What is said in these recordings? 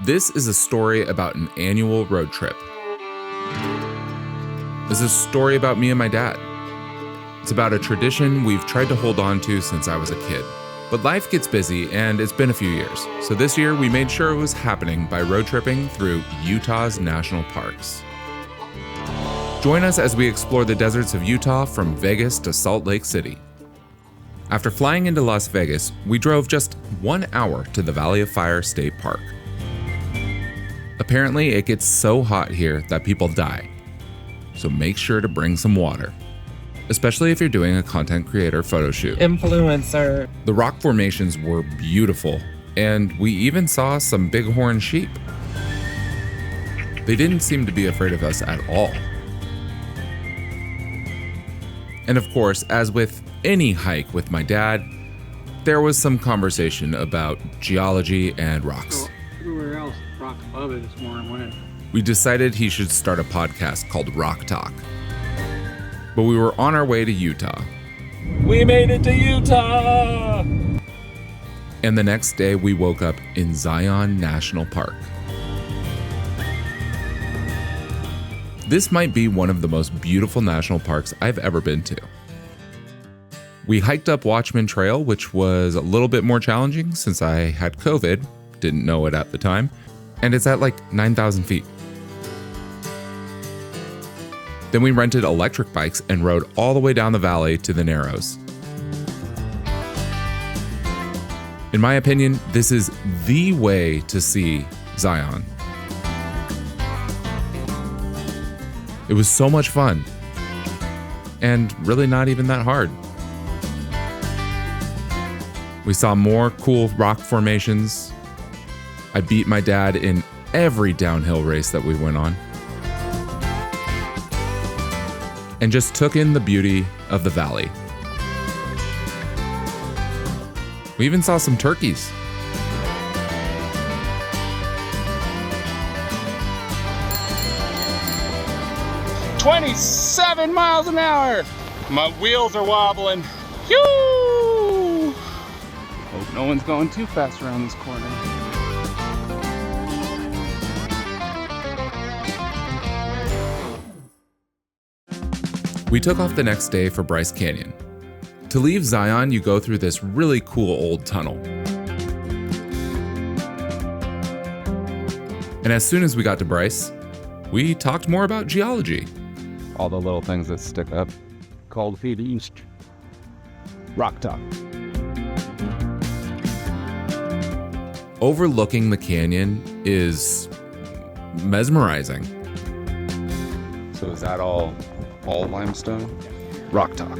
This is a story about an annual road trip. This is a story about me and my dad. It's about a tradition we've tried to hold on to since I was a kid. But life gets busy, and it's been a few years. So this year, we made sure it was happening by road tripping through Utah's national parks. Join us as we explore the deserts of Utah from Vegas to Salt Lake City. After flying into Las Vegas, we drove just 1 hour to the Valley of Fire State Park. Apparently, it gets so hot here that people die. So make sure to bring some water, especially if you're doing a content creator photo shoot. Influencer. The rock formations were beautiful, and we even saw some bighorn sheep. They didn't seem to be afraid of us at all. And of course, as with any hike with my dad, there was some conversation about geology and rocks. Everywhere else, rock above it is more wind. We decided he should start a podcast called Rock Talk. But we were on our way to Utah. We made it to Utah! And the next day we woke up in Zion National Park. This might be one of the most beautiful national parks I've ever been to. We hiked up Watchman Trail, which was a little bit more challenging since I had COVID, didn't know it at the time, and it's at like 9,000 feet. Then we rented electric bikes and rode all the way down the valley to the Narrows. In my opinion, this is the way to see Zion. It was so much fun, and really not even that hard. We saw more cool rock formations. I beat my dad in every downhill race that we went on. And just took in the beauty of the valley. We even saw some turkeys. "27 miles an hour. My wheels are wobbling. Yoo! Hope no one's going too fast around this corner. We took off the next day for Bryce Canyon. To leave Zion, you go through this really cool old tunnel. And as soon as we got to Bryce, we talked more about geology. All the little things that stick up. Cold feet east. Rock Talk. Overlooking the canyon is mesmerizing. So is that all limestone? Rock Talk.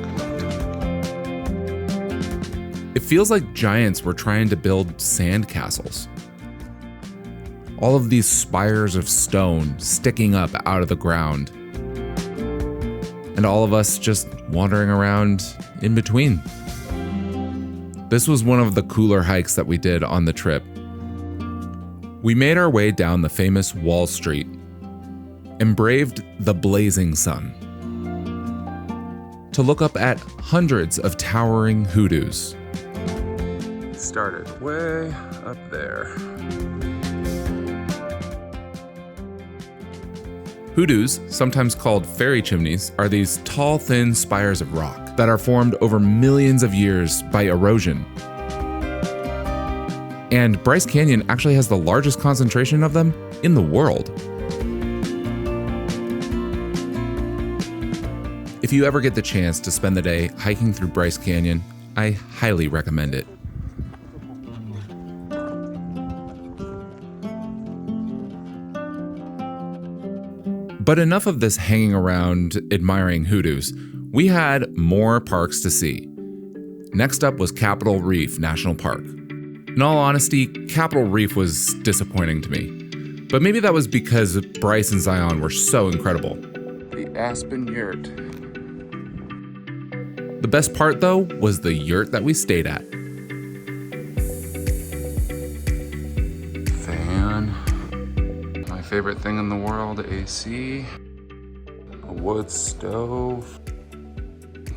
It feels like giants were trying to build sand castles. All of these spires of stone sticking up out of the ground. And all of us just wandering around in between. This was one of the cooler hikes that we did on the trip. We made our way down the famous Wall Street and braved the blazing sun to look up at hundreds of towering hoodoos. Started way up there. Hoodoos, sometimes called fairy chimneys, are these tall, thin spires of rock that are formed over millions of years by erosion. And Bryce Canyon actually has the largest concentration of them in the world. If you ever get the chance to spend the day hiking through Bryce Canyon, I highly recommend it. But enough of this hanging around admiring hoodoos. We had more parks to see. Next up was Capitol Reef National Park. In all honesty, Capitol Reef was disappointing to me. But maybe that was because Bryce and Zion were so incredible. The Aspen Yurt. The best part, though, was the yurt that we stayed at. Fan. My favorite thing in the world, AC. A wood stove.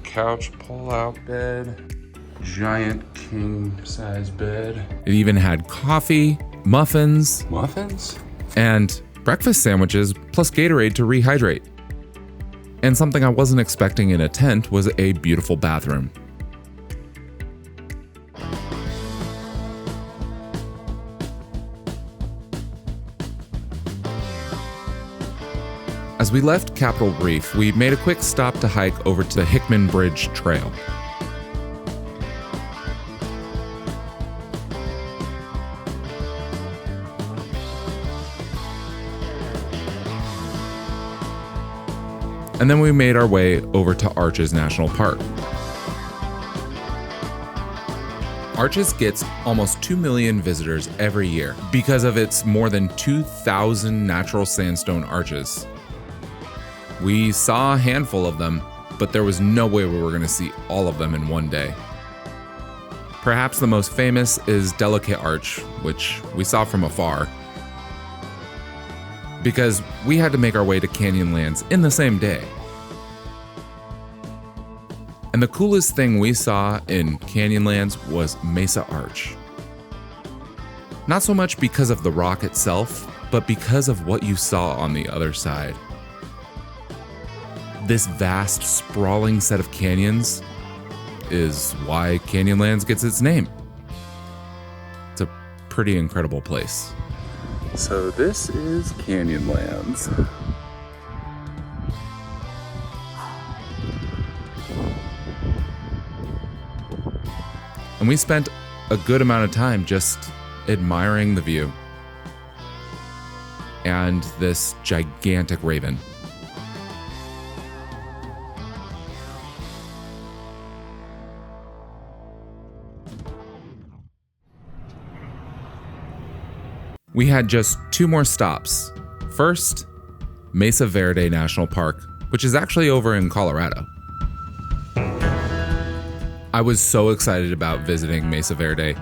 Couch pull-out bed. Giant king-size bed. It even had coffee muffins, Muffins? and breakfast sandwiches plus Gatorade to rehydrate. And something I wasn't expecting in a tent was a beautiful bathroom. As we left Capitol Reef, we made a quick stop to hike over to the Hickman Bridge Trail. And then we made our way over to Arches National Park. Arches gets almost 2 million visitors every year because of its more than 2,000 natural sandstone arches. We saw a handful of them, but there was no way we were going to see all of them in one day. Perhaps the most famous is Delicate Arch, which we saw from afar, because we had to make our way to Canyonlands in the same day. And the coolest thing we saw in Canyonlands was Mesa Arch. Not so much because of the rock itself, but because of what you saw on the other side. This vast, sprawling set of canyons is why Canyonlands gets its name. It's a pretty incredible place. So this is Canyonlands. And we spent a good amount of time just admiring the view and this gigantic raven. We had just 2 more stops. First, Mesa Verde National Park, which is actually over in Colorado. I was so excited about visiting Mesa Verde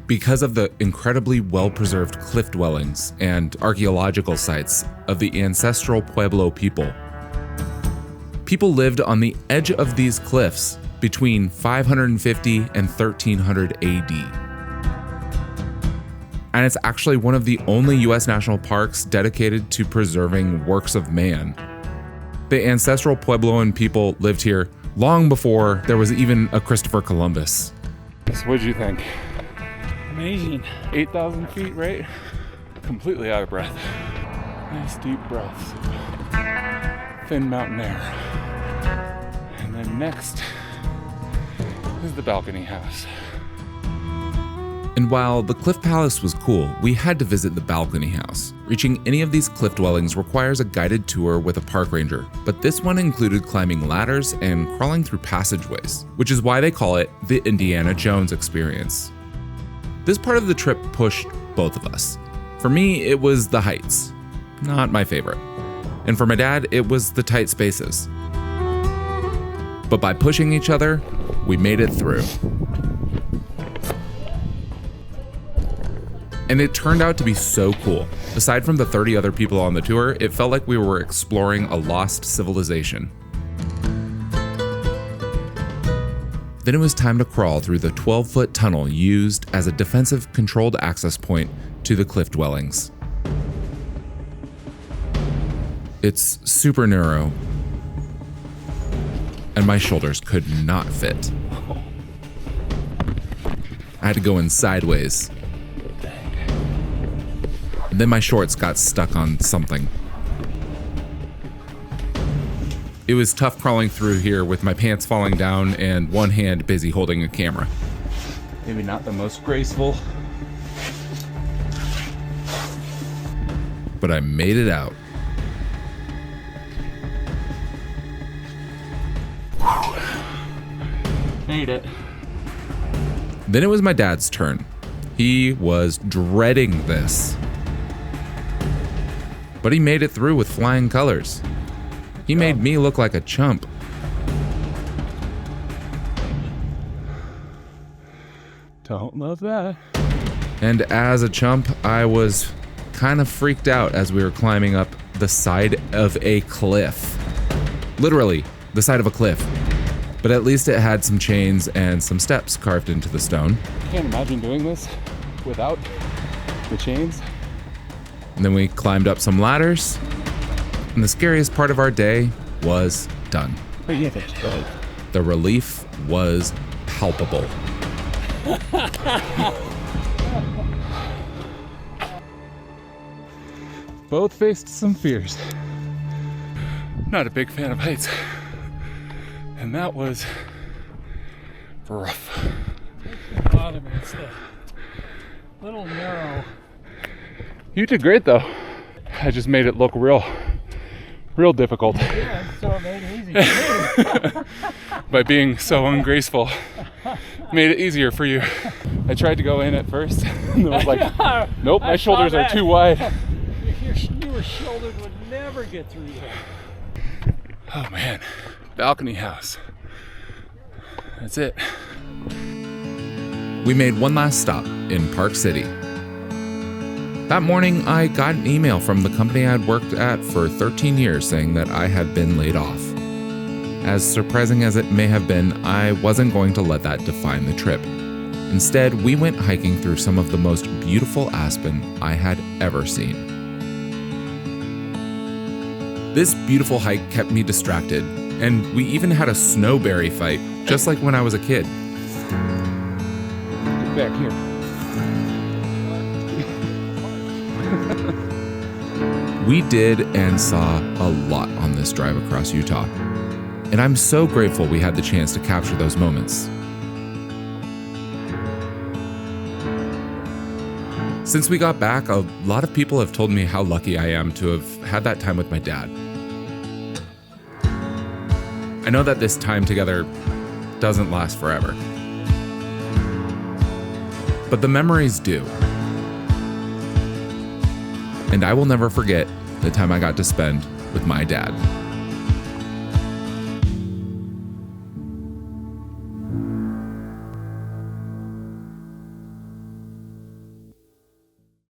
because of the incredibly well-preserved cliff dwellings and archaeological sites of the ancestral Pueblo people. People lived on the edge of these cliffs between 550 and 1300 AD. And it's actually one of the only US national parks dedicated to preserving works of man. The ancestral Puebloan people lived here long before there was even a Christopher Columbus. So what'd you think? Amazing. 8,000 feet, right? Completely out of breath. Nice deep breaths. Thin mountain air. And then next is the balcony house. And while the Cliff Palace was cool, we had to visit the balcony house. Reaching any of these cliff dwellings requires a guided tour with a park ranger, but this one included climbing ladders and crawling through passageways, which is why they call it the Indiana Jones experience. This part of the trip pushed both of us. For me, it was the heights, not my favorite. And for my dad, it was the tight spaces. But by pushing each other, we made it through. And it turned out to be so cool. Aside from the 30 other people on the tour, it felt like we were exploring a lost civilization. Then it was time to crawl through the 12-foot tunnel used as a defensive controlled access point to the cliff dwellings. It's super narrow, and my shoulders could not fit. I had to go in sideways. And then my shorts got stuck on something. It was tough crawling through here with my pants falling down and one hand busy holding a camera. Maybe not the most graceful. But I made it out. Made it. Then it was my dad's turn. He was dreading this. But he made it through with flying colors. He made me look like a chump. Don't love that. And as a chump, I was kind of freaked out as we were climbing up the side of a cliff. Literally, the side of a cliff. But at least it had some chains and some steps carved into the stone. I can't imagine doing this without the chains. And then we climbed up some ladders, and the scariest part of our day was done. But yeah, that's right. The relief was palpable. Both faced some fears. Not a big fan of heights. And that was rough. Bottom, it's a little narrow. You did great though. I just made it look real difficult Yeah, so it made it easy for me. by being so ungraceful. Made it easier for you. I tried to go in at first and I was like, nope, my shoulders are too wide. Your shoulders would never get through there. Oh man, balcony house. That's it. We made one last stop in Park City. That morning, I got an email from the company I'd worked at for 13 years saying that I had been laid off. As surprising as it may have been, I wasn't going to let that define the trip. Instead, we went hiking through some of the most beautiful aspen I had ever seen. This beautiful hike kept me distracted, and we even had a snowberry fight, just like when I was a kid. Get back here. We did and saw a lot on this drive across Utah, and I'm so grateful we had the chance to capture those moments. Since we got back, a lot of people have told me how lucky I am to have had that time with my dad. I know that this time together doesn't last forever, but the memories do. And I will never forget the time I got to spend with my dad.